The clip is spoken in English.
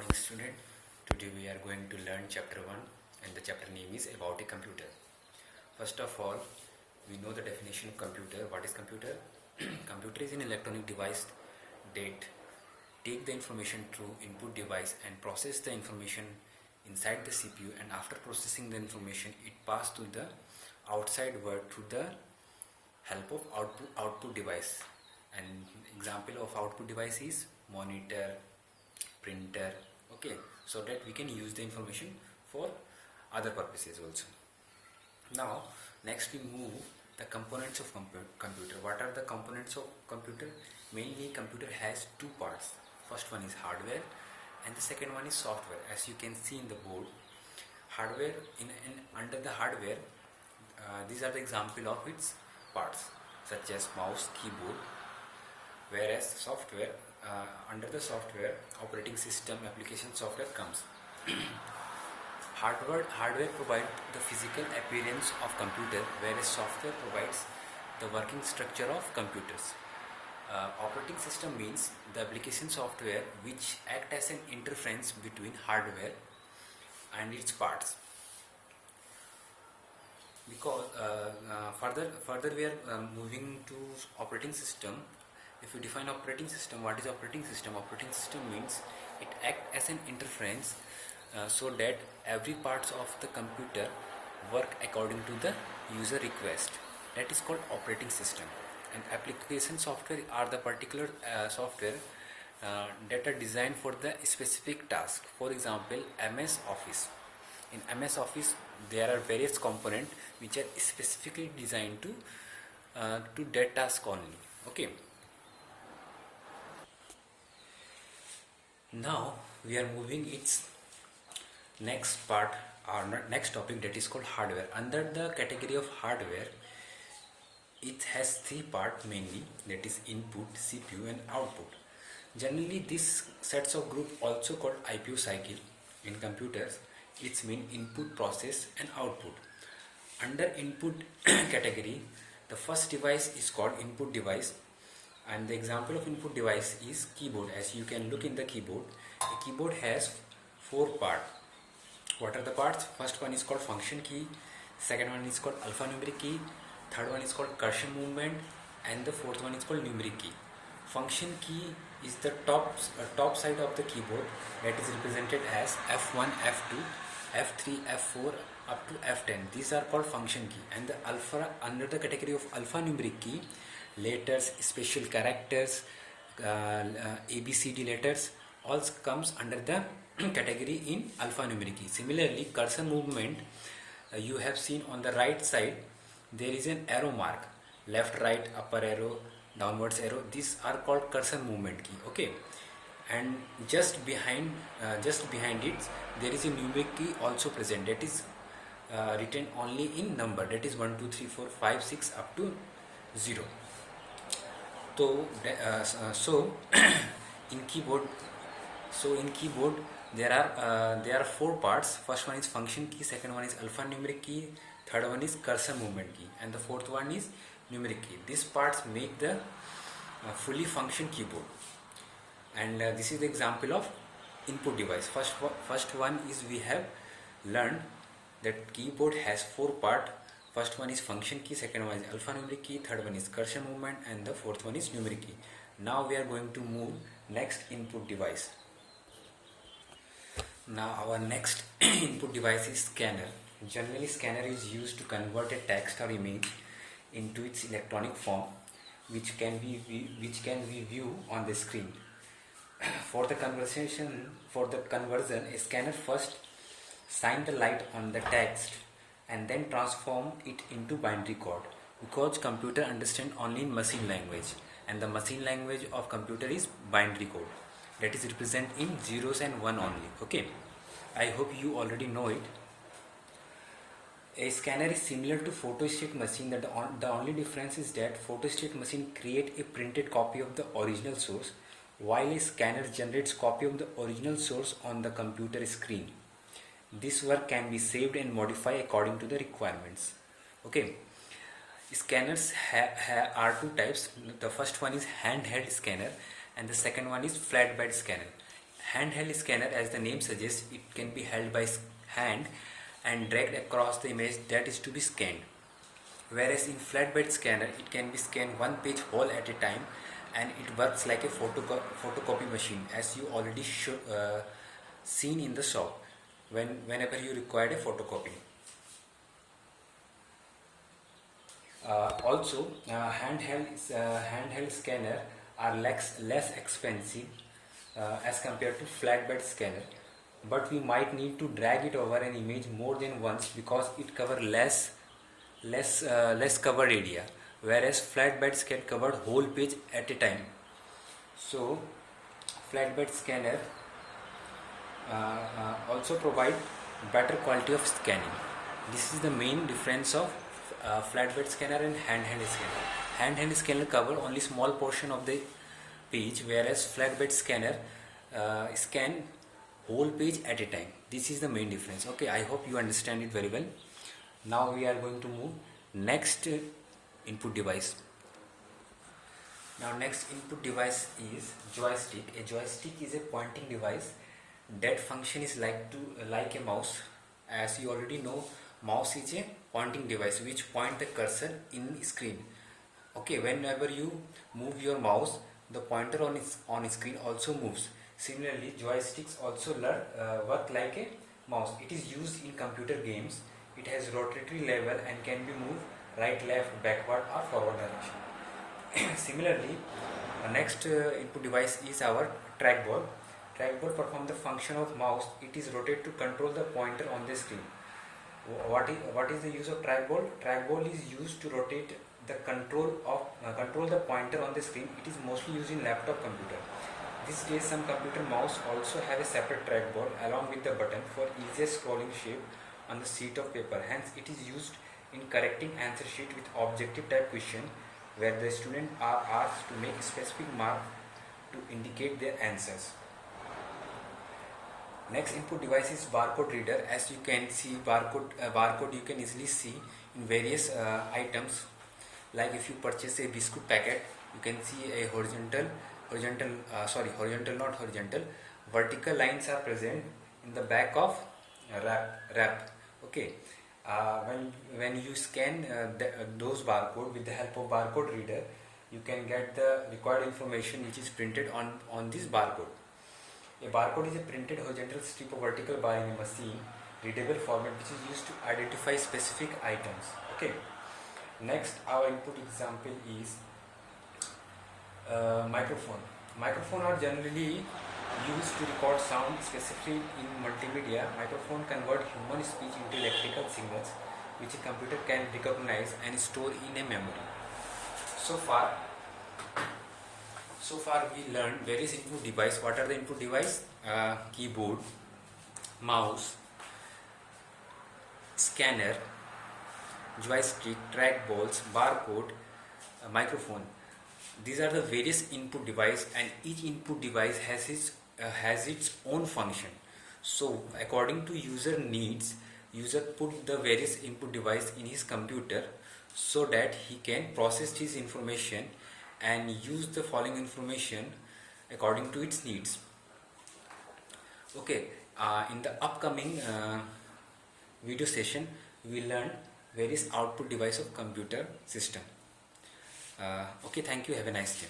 morning, student. Today we are going to learn chapter 1 and the chapter name is about a computer. First of all, we know the definition of computer. What is computer? Computer is an electronic device that take the information through input device and process the information inside the CPU, and after processing the information it pass to the outside world through the help of output device. An example of output device is monitor, printer, okay, so that we can use the information for other purposes also. Now next we move the components of computer. What are the components of computer? Mainly computer has two parts. First one is hardware and the second one is software. As you can see in the board, hardware under the hardware, these are the example of its parts such as mouse, keyboard. Whereas software, under the software, operating system, application software comes. Hardware provides the physical appearance of computer, whereas software provides the working structure of computers. Operating system means the application software which act as an interference between hardware and its parts. Because further we are moving to operating system. If you define operating system, what is operating system? Operating system means it acts as an interference so that every parts of the computer work according to the user request. That is called operating system. And application software are the particular software that are designed for the specific task. For example, MS Office. In MS Office, there are various components which are specifically designed to that task only. Okay. Now we are moving its next part or next topic, that is called hardware. Under the category of hardware, it has three parts mainly, that is input, CPU and output. Generally these sets of group also called IPU cycle in computers. It's mean input, process and output. Under input category, the first device is called input device. And the example of input device is keyboard. As you can look in the keyboard, the keyboard has four parts. What are the parts? First one is called function key, second one is called alphanumeric key, third one is called cursor movement, and the fourth one is called numeric key. Function key is the top side of the keyboard, that is represented as F1, F2, F3, F4 up to F10. These are called function key. And the alpha, under the category of alphanumeric key, letters, special characters, ABCD letters all comes under the category in alphanumeric key. Similarly, cursor movement, you have seen on the right side there is an arrow mark, left, right, upper arrow, downwards arrow. These are called cursor movement key. Okay, and just behind it there is a numeric key also present, that is written only in number, that is 1 2 3 4 5 6 up to 0. So in keyboard there are four parts. First one is function key, second one is alphanumeric key, third one is cursor movement key, and the fourth one is numeric key. These parts make the fully function keyboard. And this is the example of input device. First one is we have learned that keyboard has four parts. First one is function key, second one is alphanumeric key, third one is cursor movement, and the fourth one is numeric key. Now we are going to move next input device. Now our next input device is scanner. Generally scanner is used to convert a text or image into its electronic form, which can be viewed on the screen. For the conversion, a scanner first shine the light on the text and then transform it into binary code, because computer understand only in machine language, and the machine language of computer is binary code, that is represent in zeros and one only. Okay, I hope you already know it. A scanner is similar to photostat machine, that the only difference is that photostat machine create a printed copy of the original source, while a scanner generates copy of the original source on the computer screen. This work can be saved and modified according to the requirements. Okay, scanners are two types. The first one is handheld scanner and the second one is flatbed scanner. Handheld scanner, as the name suggests, it can be held by hand and dragged across the image that is to be scanned. Whereas in flatbed scanner, it can be scanned one page whole at a time, and it works like a photocopy machine, as you already seen in the shop whenever you required a photocopy. Also, handheld scanner are less expensive as compared to flatbed scanner, but we might need to drag it over an image more than once because it covers less covered area, whereas flatbeds can cover whole page at a time. So flatbed scanner also provide better quality of scanning. This is the main difference of flatbed scanner and handheld scanner. Handheld scanner cover only small portion of the page, whereas flatbed scanner scan whole page at a time. This is the main difference. Okay, I hope you understand it very well. Now we are going to move next input device. Now next input device is joystick. A joystick is a pointing device that function is like a mouse. As you already know, mouse is a pointing device which point the cursor in screen. Okay, whenever you move your mouse, the pointer on screen also moves. Similarly, joysticks also work like a mouse. It is used in computer games. It has rotatory level and can be moved right, left, backward or forward direction. Similarly, next input device is our trackball. Trackball performs the function of mouse. It is rotated to control the pointer on the screen. What is the use of trackball? Trackball is used to rotate the control the pointer on the screen. It is mostly used in laptop computer. These days, some computer mouse also have a separate trackball along with the button for easier scrolling shape on the sheet of paper. Hence, it is used in correcting answer sheet with objective type question, where the students are asked to make a specific mark to indicate their answers. Next input device is barcode reader. As you can see, barcode you can easily see in various items. Like if you purchase a biscuit packet, you can see a vertical lines are present in the back of wrap. Okay, when you scan those barcode with the help of barcode reader, you can get the required information which is printed on this barcode. A barcode is a printed horizontal strip of vertical bar in a machine readable format which is used to identify specific items. Okay. Next, our input example is microphone. Microphone are generally used to record sound, specifically in multimedia. Microphone convert human speech into electrical signals which a computer can recognize and store in a memory. So far we learned various input device. What are the input device? Keyboard, mouse, scanner, joystick, trackballs, barcode, microphone. These are the various input device, and each input device has its own function. So according to user needs, user put the various input device in his computer so that he can process his information and use the following information according to its needs. Okay, in the upcoming video session we will learn various output device of computer system. Okay, thank you, have a nice day.